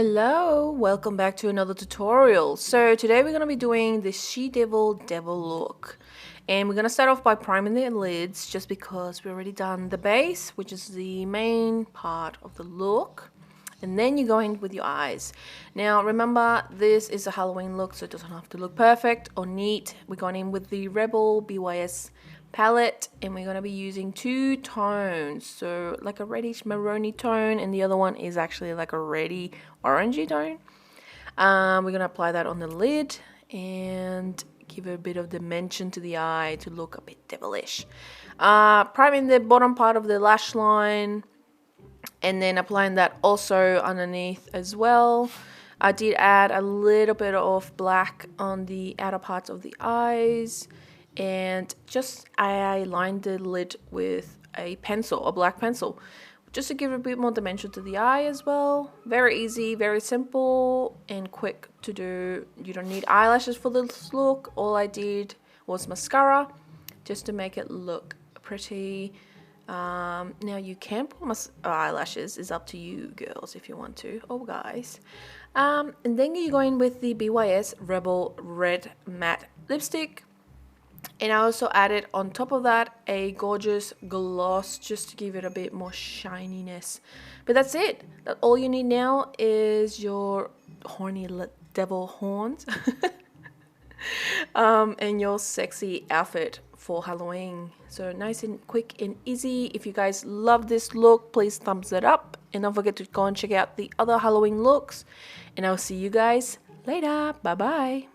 Hello, welcome back to another tutorial. So today we're going to be doing the She-Devil look. And we're going to start off by priming the lids just because we've already done the base, which is the main part of the look. And then you go in with your eyes. Now remember, this is a Halloween look, so it doesn't have to look perfect or neat. We're going in with the Rebel BYS palette, and we're going to be using two tones, so like a reddish maroni tone, and the other one is actually like a reddy orangey tone. We're going to apply that on the lid and give it a bit of dimension to the eye to look a bit devilish. Priming the bottom part of the lash line and then applying that also underneath as well. I did add a little bit of black on the outer parts of the eyes, and just I lined the lid with a pencil, a black pencil, just to give a bit more dimension to the eye as well. Very easy, very simple and quick to do. You don't need eyelashes for this look. All I did was mascara just to make it look pretty. Now you can put eyelashes, is up to you girls if you want to, or guys. And then you go in with the BYS Rebel Red Matte Lipstick. And I also added on top of that a gorgeous gloss just to give it a bit more shininess. But that's it. All you need now is your horny devil horns and your sexy outfit for Halloween. So nice and quick and easy. If you guys love this look, please thumbs it up. And don't forget to go and check out the other Halloween looks. And I'll see you guys later. Bye bye.